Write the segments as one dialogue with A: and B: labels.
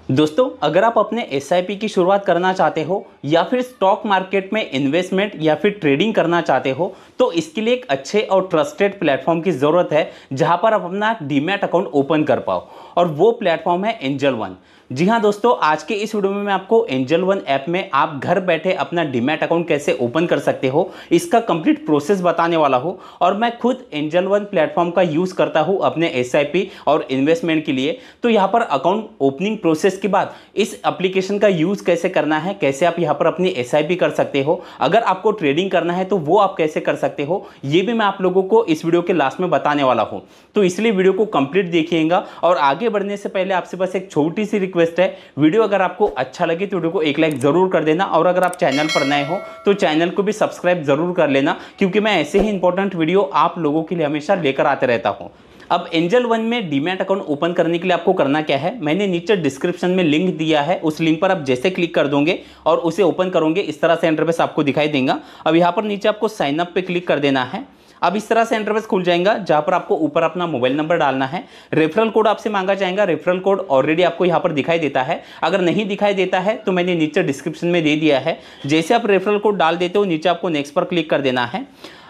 A: दोस्तों, अगर आप अपने एसआईपी की शुरुआत करना चाहते हो या फिर स्टॉक मार्केट में इन्वेस्टमेंट या फिर ट्रेडिंग करना चाहते हो तो इसके लिए एक अच्छे और ट्रस्टेड प्लेटफॉर्म की ज़रूरत है जहां पर आप अपना डीमैट अकाउंट ओपन कर पाओ, और वो प्लेटफॉर्म है एंजल वन। जी हाँ दोस्तों, आज के इस वीडियो में मैं आपको एंजल वन ऐप में आप घर बैठे अपना डीमैट अकाउंट कैसे ओपन कर सकते हो इसका कंप्लीट प्रोसेस बताने वाला हूँ। और मैं खुद एंजल वन प्लेटफॉर्म का यूज़ करता हूँ अपने एसआईपी और इन्वेस्टमेंट के लिए। तो यहाँ पर अकाउंट ओपनिंग प्रोसेस के बाद इस एप्लीकेशन का यूज़ कैसे करना है, कैसे आप यहाँ पर अपनी एसआईपी कर सकते हो, अगर आपको ट्रेडिंग करना है तो वो आप कैसे कर सकते हो, ये भी मैं आप लोगों को इस वीडियो के लास्ट में बताने वाला हूँ। तो इसलिए वीडियो को कंप्लीट देखिएगा। और आगे बढ़ने से पहले आपसे बस एक छोटी सी रिक्वेस्ट है, वीडियो अगर आपको अच्छा लगे तो वीडियो को एक लाइक जरूर कर देना, और अगर आप चैनल पर नए हो तो चैनल को भी सब्सक्राइब जरूर कर लेना, क्योंकि मैं ऐसे ही इंपॉर्टेंट वीडियो आप लोगों के लिए हमेशा लेकर आते रहता हूँ। अब एंजल वन में डीमैट अकाउंट ओपन करने के लिए आपको करना क्या है, मैंने नीचे डिस्क्रिप्शन में लिंक दिया है, उस लिंक पर आप जैसे क्लिक कर दोगे और उसे ओपन करोगे इस तरह से इंटरफेस आपको दिखाई देगा। अब यहाँ पर नीचे आपको साइन अप पे क्लिक कर देना है। अब इस तरह से इंटरफेस खुल जाएगा जहां पर आपको ऊपर अपना मोबाइल नंबर डालना है। रेफरल कोड आपसे मांगा जाएगा, रेफरल कोड ऑलरेडी आपको यहां पर दिखाई देता है। अगर नहीं दिखाई देता है तो मैंने नीचे डिस्क्रिप्शन में दे दिया है। जैसे आप रेफरल कोड डाल देते हो नीचे आपको नेक्स्ट पर क्लिक कर देना है।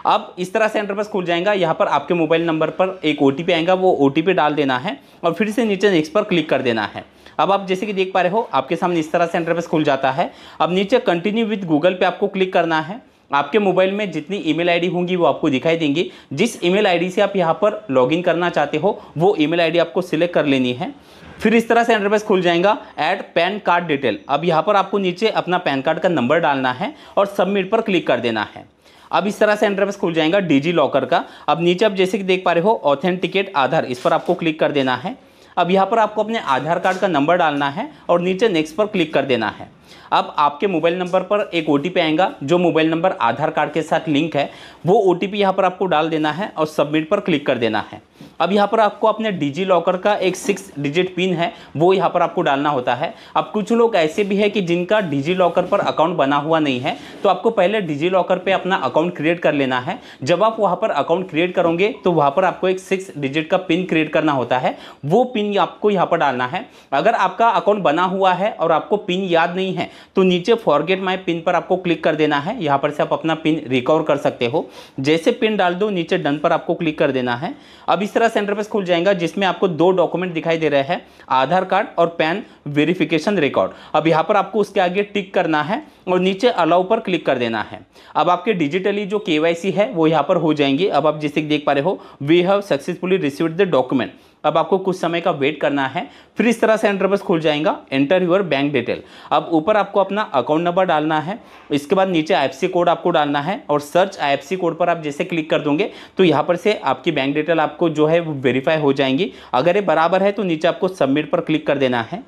A: अब इस तरह से इंटरफेस खुल जाएगा, यहाँ पर आपके मोबाइल नंबर पर एक ओटीपी आएगा, वो ओटीपी डाल देना है और फिर से नीचे नेक्स्ट पर क्लिक कर देना है। अब आप जैसे कि देख पा रहे हो आपके सामने इस तरह से इंटरफेस खुल जाता है। अब नीचे कंटिन्यू विद गूगल पे आपको क्लिक करना है। आपके मोबाइल में जितनी ईमेल आईडी होंगी वो आपको दिखाई देंगी। जिस ईमेल आईडी से आप यहाँ पर लॉगिन करना चाहते हो वो ईमेल आईडी आपको सिलेक्ट कर लेनी है। फिर इस तरह से इंटरफेस खुल जाएगा, ऐड पैन कार्ड डिटेल। अब यहाँ पर आपको नीचे अपना पैन कार्ड का नंबर डालना है और सबमिट पर क्लिक कर देना है। अब इस तरह से इंटरफेस खुल जाएगा डिजी लॉकर का। अब नीचे आप जैसे कि देख पा रहे हो ऑथेंटिकेट आधार, इस पर आपको क्लिक कर देना है। अब यहाँ पर आपको अपने आधार कार्ड का नंबर डालना है और नीचे नेक्स्ट पर क्लिक कर देना है। अब आपके मोबाइल नंबर पर एक ओटीपी आएगा, जो मोबाइल नंबर आधार कार्ड के साथ लिंक है वो ओटीपी यहाँ पर आपको डाल देना है और सबमिट पर क्लिक कर देना है। अब यहाँ पर आपको अपने डिजी लॉकर का एक 6 डिजिट पिन है वो यहाँ पर आपको डालना होता है। अब कुछ लोग ऐसे भी है कि जिनका डिजी लॉकर पर अकाउंट बना हुआ नहीं है, तो आपको पहले डिजी लॉकर पे अपना अकाउंट क्रिएट कर लेना है। जब आप वहाँ पर अकाउंट क्रिएट करोगे तो वहाँ पर आपको एक 6 डिजिट का पिन क्रिएट करना होता है, वो पिन आपको यहाँ पर डालना है। अगर आपका अकाउंट बना हुआ है और आपको पिन याद नहीं है तो नीचे फॉरगेट माय पिन पर आपको क्लिक कर देना है। यहाँ पर से आप अपना पिन रिकवर कर सकते हो। जैसे पिन डाल दो नीचे डन पर आपको क्लिक कर देना है। अब इस तरह से इंटरफेस खुल जाएगा जिसमें आपको 2 डॉक्यूमेंट दिखाई दे रहे हैं, आधार कार्ड और पैन वेरिफिकेशन रिकॉर्ड। अब यहाँ पर आपको उसके आगे टिक करना है और नीचे अलाउ पर क्लिक कर देना है। अब आपके डिजिटली जो केवाईसी है वो यहाँ पर हो जाएंगी। अब आप जैसे देख पा रहे हो we have successfully received the document. अब आपको कुछ समय का वेट करना है। फिर इस तरह से इंटरफेस खुल जाएगा, एंटर योर बैंक डिटेल। अब ऊपर आपको अपना अकाउंट नंबर डालना है, इसके बाद नीचे आईएफएससी कोड आपको डालना है और सर्च आईएफएससी कोड पर आप जैसे क्लिक कर दोगे तो यहाँ पर से आपकी बैंक डिटेल आपको जो है वो वेरीफाई हो जाएंगी। अगर ये बराबर है तो नीचे आपको सबमिट पर क्लिक कर देना है।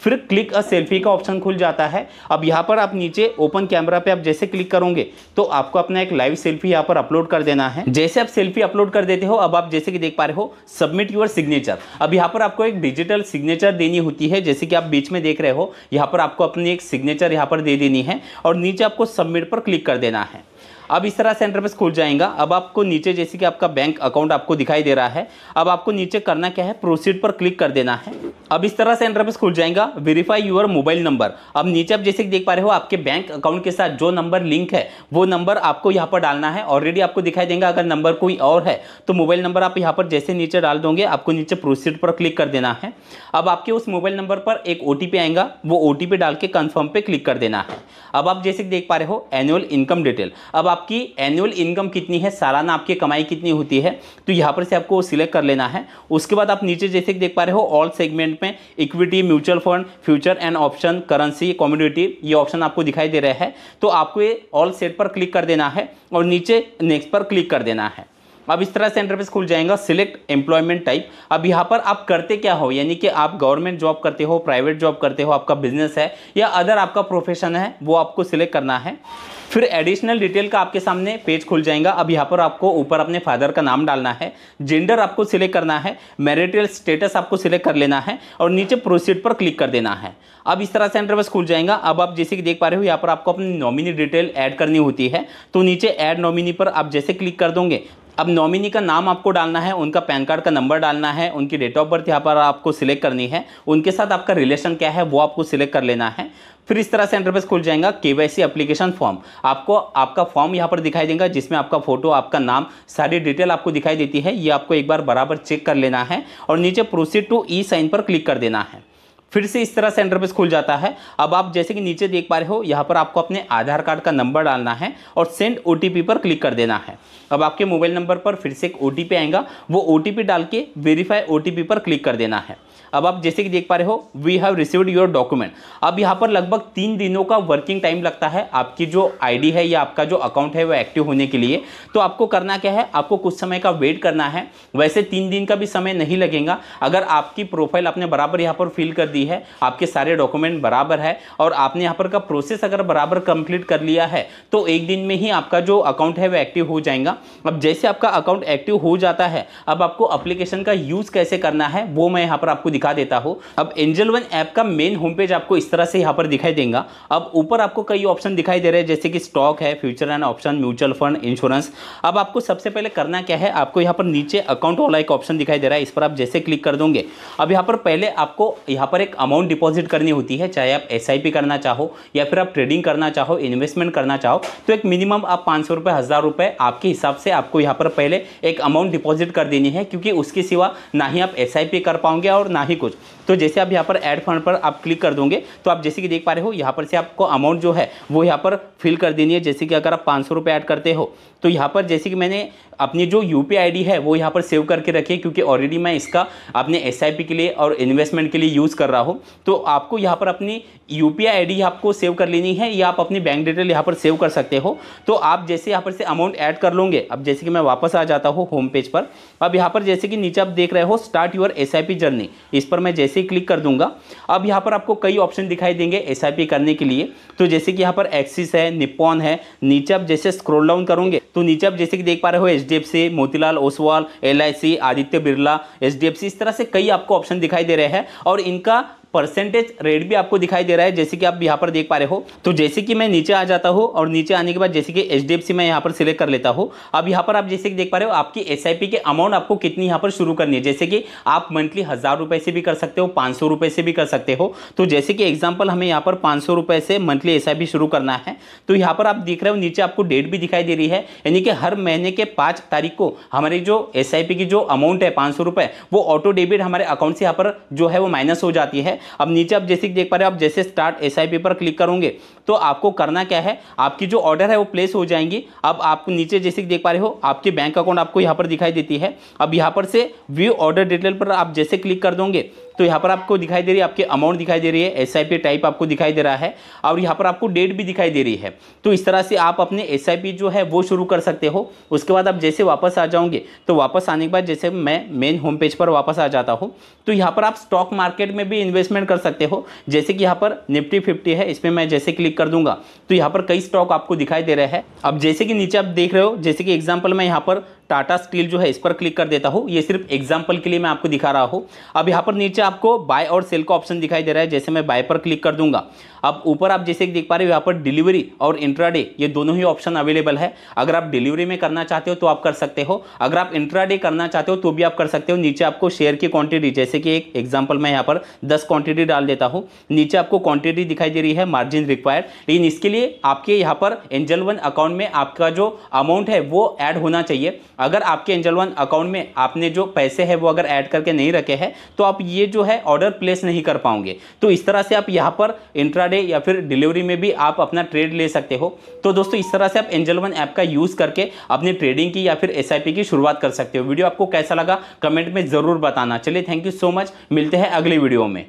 A: फिर क्लिक अ सेल्फी का ऑप्शन खुल जाता है। अब यहाँ पर आप नीचे ओपन कैमरा पे आप जैसे क्लिक करोगे तो आपको अपना एक लाइव सेल्फी यहाँ पर अपलोड कर देना है। जैसे आप सेल्फी अपलोड कर देते हो, अब आप जैसे कि देख पा रहे हो सबमिट योर सिग्नेचर। अब यहाँ पर आपको एक डिजिटल सिग्नेचर देनी होती है, जैसे कि आप बीच में देख रहे हो यहाँ पर आपको अपनी एक सिग्नेचर यहाँ पर दे देनी है और नीचे आपको सबमिट पर क्लिक कर देना है। अब इस तरह से इंटरफेस खुल जाएगा। अब आपको नीचे जैसे कि आपका बैंक अकाउंट आपको दिखाई दे रहा है, अब आपको नीचे करना क्या है, प्रोसीड पर क्लिक कर देना है। अब इस तरह से इंटरफेस खुल जाएगा, वेरीफाई योर मोबाइल नंबर। अब नीचे आप जैसे कि देख पा रहे हो आपके बैंक अकाउंट के साथ जो नंबर लिंक है वो नंबर आपको यहाँ पर डालना है। ऑलरेडी आपको दिखाई देगा, अगर नंबर कोई और है तो मोबाइल नंबर आप यहाँ पर जैसे नीचे डाल दोगे आपको नीचे प्रोसीड पर क्लिक कर देना है। अब आपके उस मोबाइल नंबर पर एक ओटीपी आएगा, वो ओटीपी डाल के कन्फर्म पे क्लिक कर देना है। अब आप जैसे कि देख पा रहे हो एनुअल इनकम डिटेल। अब आपकी एनुअल इनकम कितनी है, सालाना आपकी कमाई कितनी होती है, तो यहाँ पर से आपको सिलेक्ट कर लेना है। उसके बाद आप नीचे जैसे कि देख पा रहे हो ऑल सेगमेंट में equity, mutual fund, future and option, currency, commodity, ये ऑप्शन आपको दिखाई दे रहे हैं। तो आपको ये ऑल सेट पर क्लिक कर देना है और नीचे नेक्स्ट पर क्लिक कर देना है। अब इस तरह से इंटरफेस खुल जाएगा, सिलेक्ट एम्प्लॉयमेंट टाइप। अब यहाँ पर आप करते क्या हो, यानी कि आप गवर्नमेंट जॉब करते हो, प्राइवेट जॉब करते हो, आपका बिजनेस है या अदर आपका प्रोफेशन है, वो आपको सिलेक्ट करना है। फिर एडिशनल डिटेल का आपके सामने पेज खुल जाएगा। अब यहाँ पर आपको ऊपर अपने फादर का नाम डालना है, जेंडर आपको सिलेक्ट करना है, मैरिटल स्टेटस आपको सिलेक्ट कर लेना है और नीचे प्रोसीड पर क्लिक कर देना है। अब इस तरह से इंटरफेस खुल जाएगा। अब आप जैसे कि देख पा रहे हो यहाँ पर आपको अपनी नॉमिनी डिटेल ऐड करनी होती है, तो नीचे ऐड नॉमिनी पर आप जैसे क्लिक कर दोगे अब नॉमिनी का नाम आपको डालना है, उनका पैन कार्ड का नंबर डालना है, उनकी डेट ऑफ बर्थ यहाँ पर आपको सिलेक्ट करनी है, उनके साथ आपका रिलेशन क्या है वो आपको सिलेक्ट कर लेना है। फिर इस तरह से इंटरफेस खुल जाएगा। केवाईसी एप्लीकेशन फॉर्म, आपको आपका फॉर्म यहाँ पर दिखाई देगा जिसमें आपका फोटो, आपका नाम, सारी डिटेल आपको दिखाई देती है। ये आपको एक बार बराबर चेक कर लेना है और नीचे प्रोसीड टू ई साइन पर क्लिक कर देना है। फिर से इस तरह से इंटरफेस खुल जाता है। अब आप जैसे कि नीचे देख पा रहे हो, यहाँ पर आपको अपने आधार कार्ड का नंबर डालना है और सेंड ओटीपी पर क्लिक कर देना है। अब आपके मोबाइल नंबर पर फिर से एक ओटीपी आएगा, वो ओटीपी डाल के वेरीफाई ओटीपी पर क्लिक कर देना है। अब आप जैसे कि देख पा रहे हो, we have received your document. अब यहाँ पर लगभग 3 दिनों का वर्किंग टाइम लगता है आपकी जो आईडी है या आपका जो अकाउंट है वो एक्टिव होने के लिए। तो आपको करना क्या है, आपको कुछ समय का वेट करना है। वैसे 3 दिन का भी समय नहीं लगेगा अगर आपकी प्रोफाइल आपने बराबर यहाँ पर फिल कर दी है, आपके सारे डॉक्यूमेंट बराबर है और आपने यहाँ पर का प्रोसेस अगर बराबर कंप्लीट कर लिया है तो 1 दिन में ही आपका जो अकाउंट है वो एक्टिव हो जाएगा। अब जैसे आपका अकाउंट एक्टिव हो जाता है, अब आपको एप्लीकेशन का यूज कैसे करना है वो मैं यहाँ पर आपको दिखा देता हूं। अब एंजल वन ऐप का मेन होम पेज आपको इस तरह से यहां पर दिखाई देगा। अब ऊपर आपको कई ऑप्शन दिखाई दे रहे हैं जैसे कि स्टॉक है, future and option, mutual fund, insurance. अब आपको सबसे पहले करना क्या है, आपको यहां पर नीचे अकाउंट वाला एक ऑप्शन दिखाई दे रहा है, इस पर आप जैसे क्लिक कर दोगे, अब यहां पर पहले आपको यहां पर एक अमाउंट डिपॉजिट करनी होती है। चाहे आप एसआईपी करना चाहो या फिर आप ट्रेडिंग करना चाहो, इन्वेस्टमेंट करना चाहो, तो एक मिनिमम आप 500 रुपए, 1000 रुपए आपके हिसाब से आपको यहां पर पहले एक अमाउंट डिपॉजिट कर देनी है, क्योंकि उसके सिवा ना ही आप एसआईपी कर पाओगे और ना ही कुछ। तो जैसे आप यहाँ पर ऐड फंड पर आप क्लिक कर दोगे तो आप जैसे कि देख पा रहे हो, यहाँ पर से आपको अमाउंट जो है वो यहाँ पर फिल कर देनी है। जैसे कि अगर आप 500 रुपये ऐड करते हो तो यहाँ पर जैसे कि मैंने अपनी जो यूपीआई आईडी है वो यहाँ पर सेव करके रखी है, क्योंकि ऑलरेडी मैं इसका अपने एसआईपी के लिए और इन्वेस्टमेंट के लिए यूज़ कर रहा हूँ। तो आपको यहाँ पर अपनी यूपीआई आईडी आपको सेव कर लेनी है या आप अपनी बैंक डिटेल यहाँ पर सेव कर सकते हो। तो आप जैसे यहाँ पर से अमाउंट ऐड कर लोगे, अब जैसे कि मैं वापस आ जाता हूँ होम पेज पर। अब यहाँ पर जैसे कि नीचे आप देख रहे हो स्टार्ट योर एसआईपी जर्नी, इस पर मैं जैसे ही क्लिक कर दूंगा, अब यहाँ पर आपको कई ऑप्शन दिखाई देंगे एसआईपी करने के लिए। तो जैसे कि यहाँ पर एक्सिस है, निप्पॉन है, नीचे आप जैसे स्क्रॉल डाउन करोगे तो नीचे आप जैसे कि देख पा रहे हो HDFC, Motilal Oswal, LIC, Aditya Birla, HDFC, इस तरह से कई आपको ऑप्शन दिखाई दे रहे हैं और इनका परसेंटेज रेट भी आपको दिखाई दे रहा है जैसे कि आप यहाँ पर देख पा रहे हो। तो जैसे कि मैं नीचे आ जाता हूँ और नीचे आने के बाद जैसे कि एचडीएफसी मैं यहाँ पर सिलेक्ट कर लेता हूँ। अब यहाँ पर आप जैसे कि देख पा रहे हो आपकी एसआईपी के अमाउंट आपको कितनी यहाँ पर शुरू करनी है। जैसे कि आप मंथली 1000 रुपए से भी कर सकते हो, 500 रुपए से भी कर सकते हो। तो जैसे कि एग्जाम्पल हमें यहाँ पर 500 रुपए से मंथली एसआईपी शुरू करना है। तो यहाँ पर आप देख रहे हो नीचे आपको डेट भी दिखाई दे रही है, यानी कि हर महीने के 5 तारीख को हमारी जो एसआईपी की जो अमाउंट है 500 रुपए वो ऑटो डेबिट हमारे अकाउंट से यहाँ पर जो है वो माइनस हो जाती है। अब नीचे आप जैसे देख पा रहे हो, आप जैसे स्टार्ट एसआईपी पर क्लिक करोगे तो आपको करना क्या है, आपकी जो ऑर्डर है वो प्लेस हो जाएंगी। अब आप नीचे जैसे देख पा रहे हो आपकी बैंक अकाउंट आपको यहाँ पर दिखाई देती है। अब यहाँ पर से व्यू ऑर्डर डिटेल पर आप जैसे क्लिक कर दोगे तो यहाँ पर आपको दिखाई दे रही है, आपकी अमाउंट दिखाई दे रही है, एसआईपी टाइप आपको दिखाई दे रहा है और यहाँ पर आपको डेट भी दिखाई दे रही है। तो इस तरह से आप अपने एसआईपी जो है वो शुरू कर सकते हो। उसके बाद आप जैसे वापस आ जाओगे तो वापस आने के बाद जैसे मैं मेन होम पेज पर वापस आ जाता हूँ तो यहाँ पर आप स्टॉक मार्केट में भी इन्वेस्टमेंट कर सकते हो। जैसे कि यहाँ पर निफ्टी 50 है, इसमें मैं जैसे क्लिक कर दूंगा तो यहाँ पर कई स्टॉक आपको दिखाई दे रहे हैं। अब जैसे कि नीचे आप देख रहे हो, जैसे कि एग्जाम्पल मैं यहाँ पर टाटा स्टील जो है इस पर क्लिक कर देता हूँ। ये सिर्फ एग्जांपल के लिए मैं आपको दिखा रहा हूँ। अब यहाँ पर नीचे आपको बाय और सेल का ऑप्शन दिखाई दे रहा है, जैसे मैं बाय पर क्लिक कर दूंगा। अब ऊपर आप जैसे देख पा रहे हो यहाँ पर डिलीवरी और इंट्राडे ये दोनों ही ऑप्शन अवेलेबल है। अगर आप डिलीवरी में करना चाहते हो तो आप कर सकते हो, अगर आप इंट्राडे करना चाहते हो तो भी आप कर सकते हो। नीचे आपको शेयर की क्वांटिटी, जैसे कि एक एग्जांपल मैं यहाँ पर 10 क्वांटिटी डाल देता हूँ। नीचे आपको क्वांटिटी दिखाई दे रही है, मार्जिन रिक्वायर्ड, लेकिन इसके लिए आपके यहाँ पर एंजल वन अकाउंट में आपका जो अमाउंट है वो ऐड होना चाहिए। अगर आपके एंजल वन अकाउंट में आपने जो पैसे है वो अगर ऐड करके नहीं रखे हैं तो आप ये जो है ऑर्डर प्लेस नहीं कर पाओगे। तो इस तरह से आप यहाँ पर इंट्राडे या फिर डिलीवरी में भी आप अपना ट्रेड ले सकते हो। तो दोस्तों इस तरह से आप एंजल वन ऐप का यूज करके अपनी ट्रेडिंग की या फिर एसआईपी की शुरुआत कर सकते हो। वीडियो आपको कैसा लगा कमेंट में जरूर बताना। चलिए थैंक यू सो मच, मिलते हैं अगले वीडियो में।